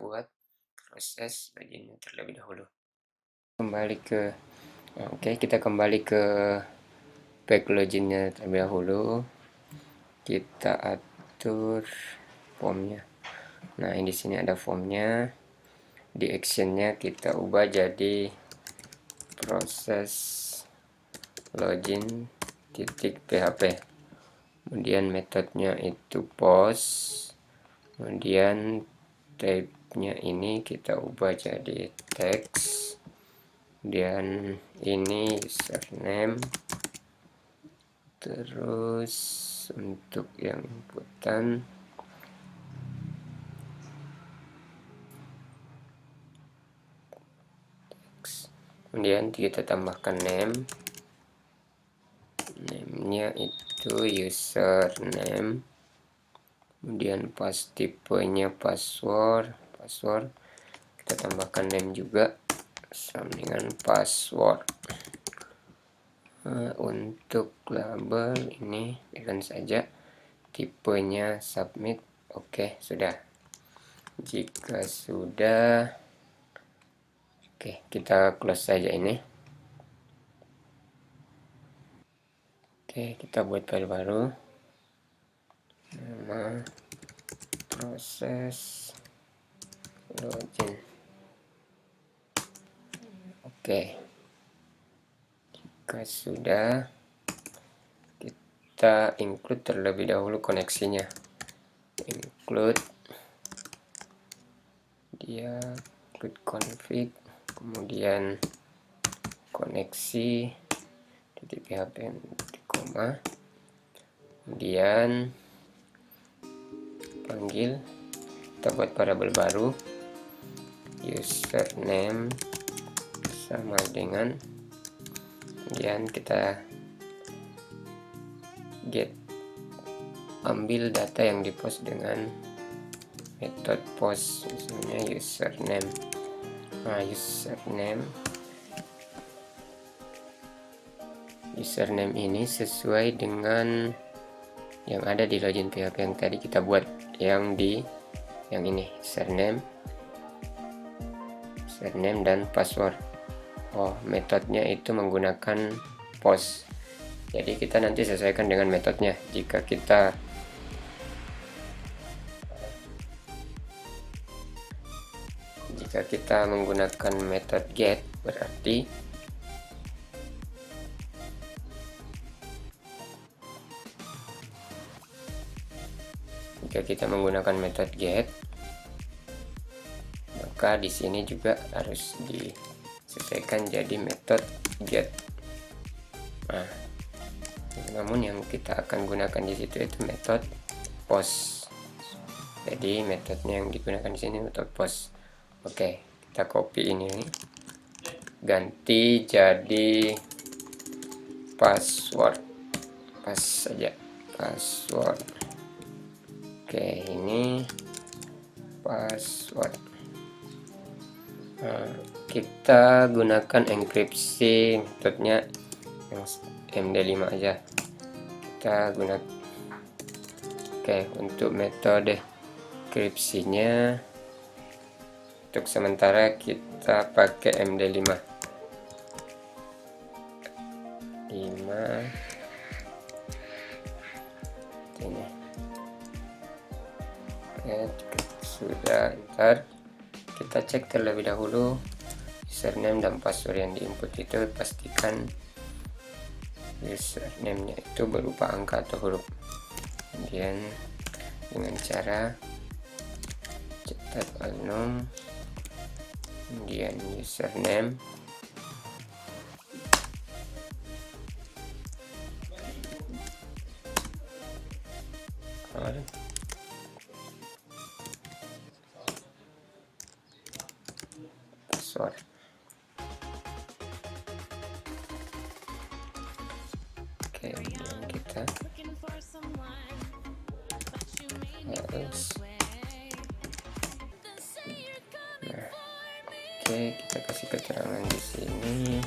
buat proses loginnya terlebih dahulu. Kita kembali ke back loginnya terlebih dahulu. Kita atur formnya. Nah, di sini ada formnya. Di actionnya kita ubah jadi proses login .php. Kemudian metodenya itu post. Kemudian type-nya ini kita ubah jadi text. Kemudian ini username. Terus untuk yang inputan text. Kemudian kita tambahkan namenya itu username. Kemudian pas tipenya password. Kita tambahkan name juga sama dengan password. Untuk label ini berikan saja tipenya submit. Oke, sudah. Jika sudah, oke, kita close saja ini. Oke, kita buat file baru. Nama proses login. Oke, jika sudah, kita include terlebih dahulu koneksinya. Include config, kemudian koneksi .php koma, kemudian panggil, kita buat variabel baru, username sama dengan, kemudian kita get, ambil data yang dipost dengan metode post, misalnya username. Nah, username ini sesuai dengan yang ada di login PHP yang tadi kita buat, yang ini username dan password. Metodenya itu menggunakan post, jadi kita nanti sesuaikan dengan metodenya. Jika kita menggunakan metode get, berarti maka di sini juga harus disesuaikan jadi metode get. Nah, namun yang kita akan gunakan di situ itu metode post. Jadi metodenya yang digunakan di sini metode post. Oke, kita copy ini, ganti jadi password, pas saja password. Oke, ini password. Nah, kita gunakan enkripsi, metodenya yang MD5 aja. Kita gunakan. Oke, untuk metode enkripsinya untuk sementara kita pakai MD5. Ini. Sudah, ntar kita cek terlebih dahulu username dan password yang diinput itu, pastikan username-nya itu berupa angka atau huruf. Kemudian dengan cara cetak unknown, kemudian username, password. Oke, kemudian kita harus, kita kasih keterangan di sini.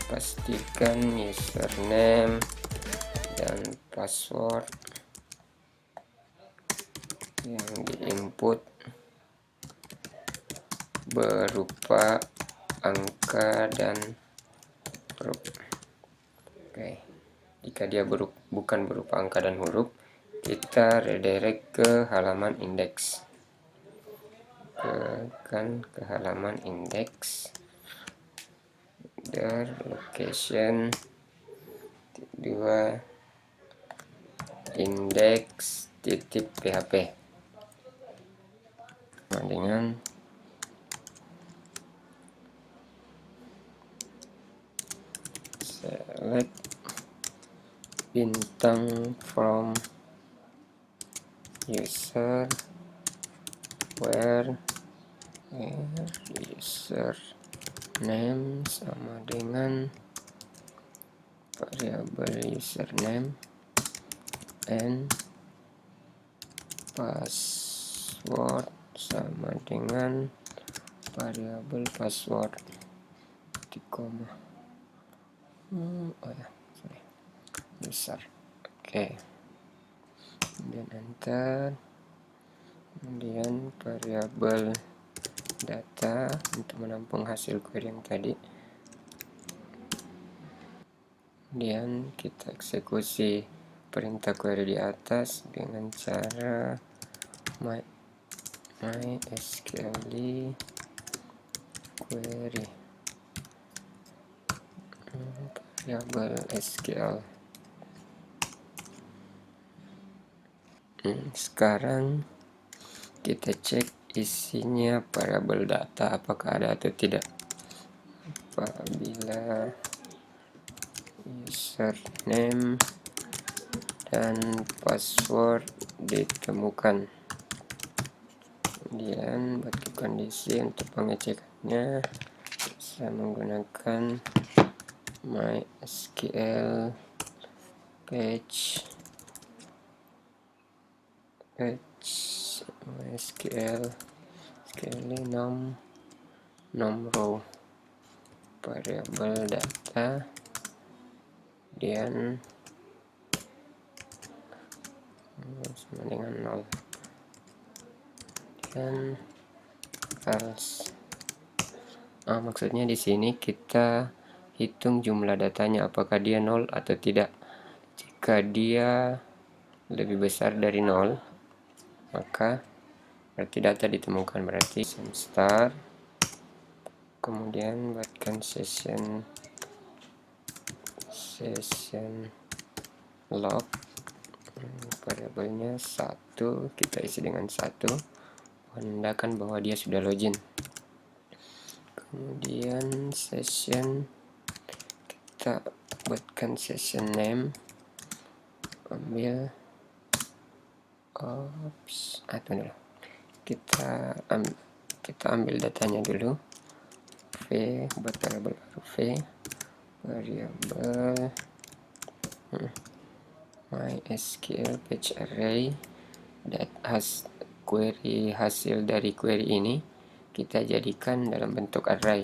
Pastikan username dan password yang diinput berupa angka dan huruf. Oke, jika dia bukan berupa angka dan huruf, kita redirect ke halaman indeks. Ke halaman indeks, the location 2 index.php dengan select bintang from user where user name sama dengan variabel username and password sama dengan variabel password di koma. User. Oke. Kemudian enter. Kemudian variabel data untuk menampung hasil query yang tadi. Kemudian kita eksekusi perintah query di atas dengan cara mysql query variabel SQL. Sekarang kita cek isinya variabel data apakah ada atau tidak. Apabila username dan password ditemukan, kemudian bagi kondisi untuk pengecekannya bisa menggunakan mysql mysql nom row variabel data dan sama dengan 0 dan false. Maksudnya di sini kita hitung jumlah datanya apakah dia 0 atau tidak. Jika dia lebih besar dari 0, maka berarti data ditemukan. Berarti start, kemudian buatkan session log, variabelnya 1, kita isi dengan 1, menandakan bahwa dia sudah login. Kemudian session, kita buatkan session name, ambil kita ambil datanya dulu, v buat variabel baru, v variabel mysql page array that has query, hasil dari query ini kita jadikan dalam bentuk array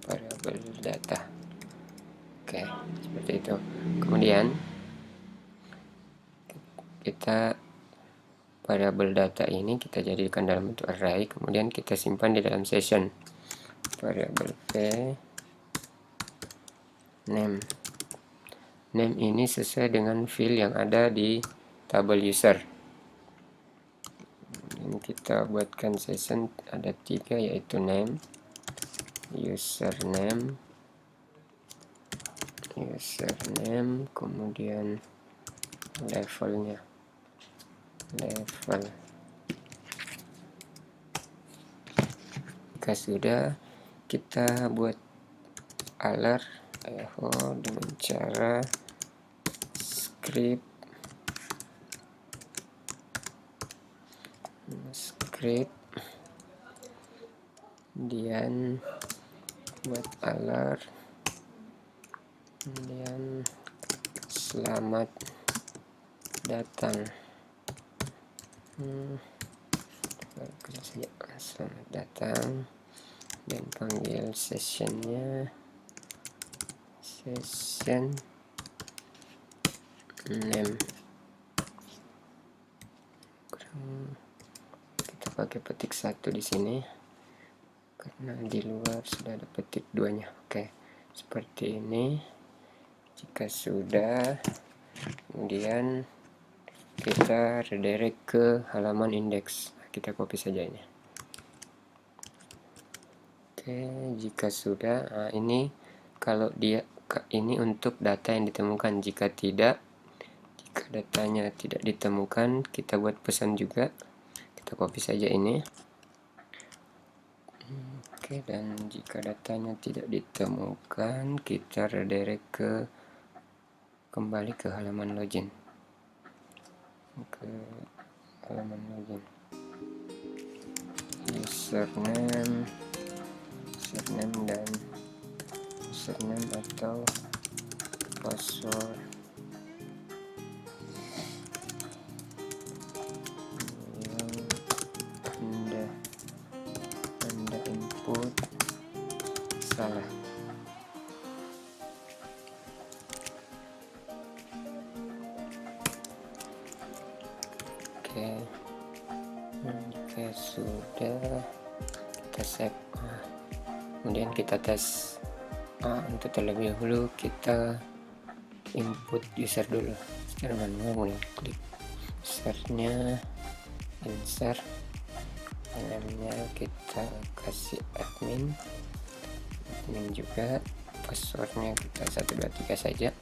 variabel data. Oke, seperti itu. Kemudian kita variabel data ini kita jadikan dalam bentuk array, kemudian kita simpan di dalam session variabel p name. Name ini sesuai dengan field yang ada di tabel user. Ini kita buatkan session ada 3, yaitu name, username, kemudian levelnya, level. Jika sudah, kita buat alert echo dengan cara script kemudian buat alert, kemudian selamat datang, selamat datang, dan panggil sessionnya session name. Kita pakai petik 1 di sini karena di luar sudah ada petik 2-nya. Oke, seperti ini. Jika sudah, kemudian kita redirect ke halaman indeks. Kita copy saja ini. Oke, jika sudah, nah ini kalau dia ini untuk data yang ditemukan. Jika datanya tidak ditemukan, kita buat pesan juga. Kita copy saja ini. Oke, dan jika datanya tidak ditemukan, kita redirect kembali ke halaman login. Ke halaman login. Username dan username atau password yang anda input salah. Oke, jika sudah, kita save. Kemudian kita tes. Untuk terlebih dahulu kita input user dulu. Secara manual, klik usernya, insert, namanya kita kasih admin juga, passwordnya kita 123 saja.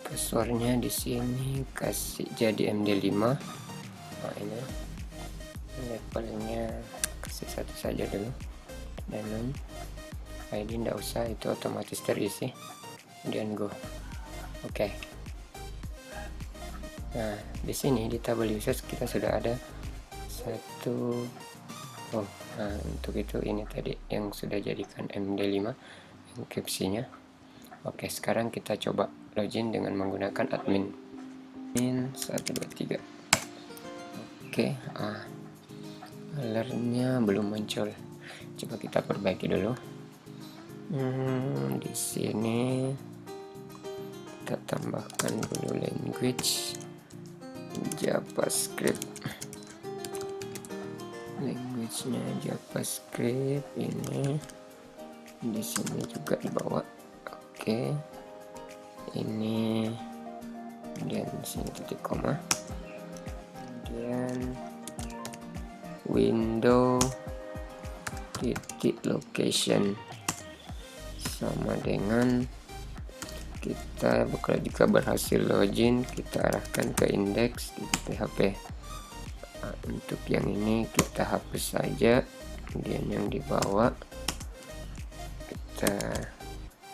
Passwordnya di sini kasih jadi MD5. Nah, ini levelnya kasih 1 saja dulu, dan ID tidak usah, itu otomatis terisi. Kemudian go. Oke. Nah, di sini di tabel users kita sudah ada satu. Nah, untuk itu ini tadi yang sudah jadikan MD5 enkripsinya. Oke, sekarang kita coba login dengan menggunakan admin 123. Oke, alertnya belum muncul. Coba kita perbaiki dulu. Di sini kita tambahkan dulu language JavaScript. Language-nya JavaScript ini di sini juga di bawah. Oke, ini kemudian di sini titik koma, kemudian window titik location sama dengan kita jika berhasil login, kita arahkan ke indeks di PHP. Untuk yang ini kita hapus saja, kemudian yang di bawah kita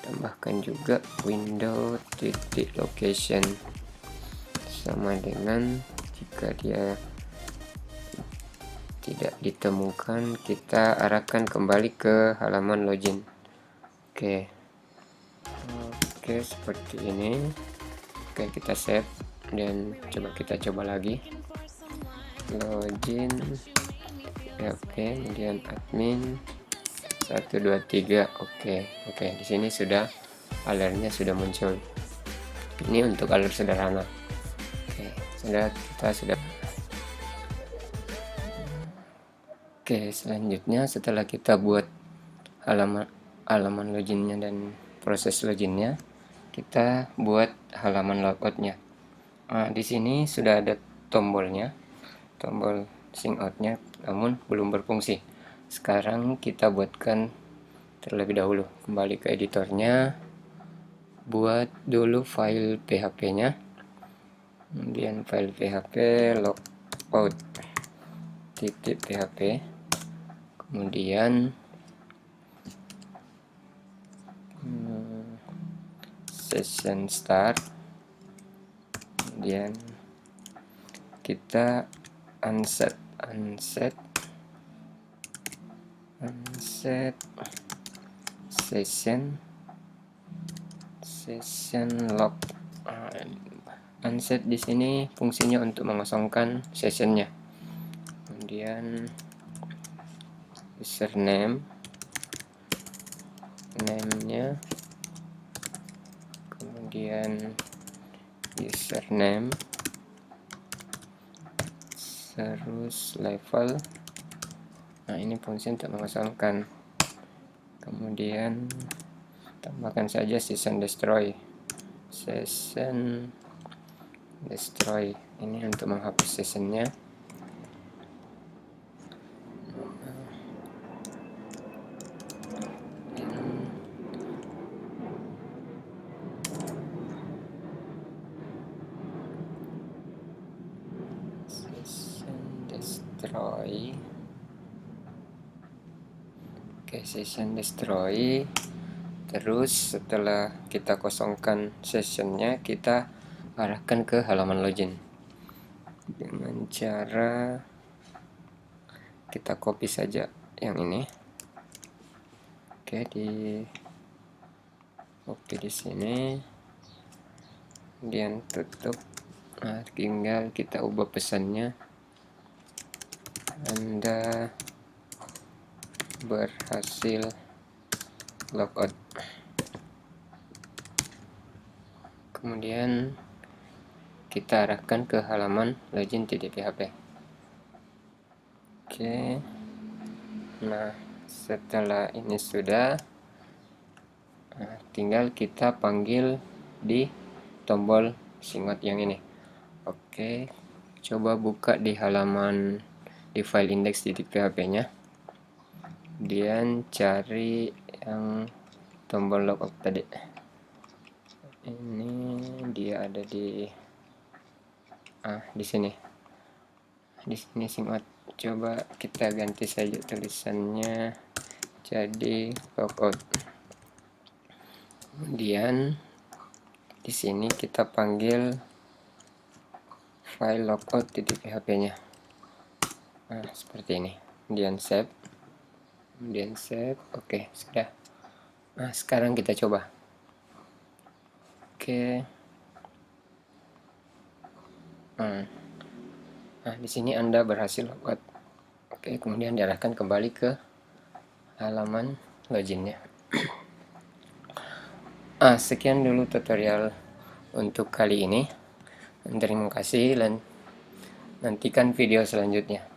tambahkan juga window titik location sama dengan jika dia tidak ditemukan, kita arahkan kembali ke halaman login. Oke, seperti ini. Oke, kita save dan kita coba lagi login PHP, kemudian admin 123. Oke, di sini sudah alertnya sudah muncul. Ini untuk alert sederhana. Oke, kita sudah. Oke, selanjutnya setelah kita buat halaman loginnya dan proses loginnya, kita buat halaman logoutnya. Di sini sudah ada tombolnya, tombol sign out-nya, namun belum berfungsi. Sekarang kita buatkan terlebih dahulu. Kembali ke editornya, buat dulu file PHP-nya, kemudian file PHP logout titik PHP, kemudian session start, kemudian kita unset session log. Unset di sini fungsinya untuk mengosongkan sessionnya. Kemudian username, name-nya, kemudian username terus level. Nah, ini fungsi untuk mengosongkan. Kemudian tambahkan saja session destroy. Session destroy ini untuk menghapus sessionnya. Session destroy. Oke, session destroy. Terus setelah kita kosongkan sessionnya, kita arahkan ke halaman login dengan cara kita copy saja yang ini. Oke, di sini, kemudian tutup. Nah, tinggal kita ubah pesannya, Anda berhasil logout. Kemudian kita arahkan ke halaman login.php. Oke, nah setelah ini sudah, nah, tinggal kita panggil di tombol singot yang ini. Oke, coba buka di halaman di file index.php nya, kemudian cari yang tombol logout tadi. Ini dia ada di sini. Di sini singot. Coba kita ganti saja tulisannya jadi logout. Kemudian di sini kita panggil file logout.php nya. Nah, seperti ini. Kemudian save. Oke, sudah. Nah, sekarang kita coba. Oke. Nah, di sini Anda berhasil logout. Oke, kemudian diarahkan kembali ke halaman loginnya. Sekian dulu tutorial untuk kali ini. Terima kasih dan nantikan video selanjutnya.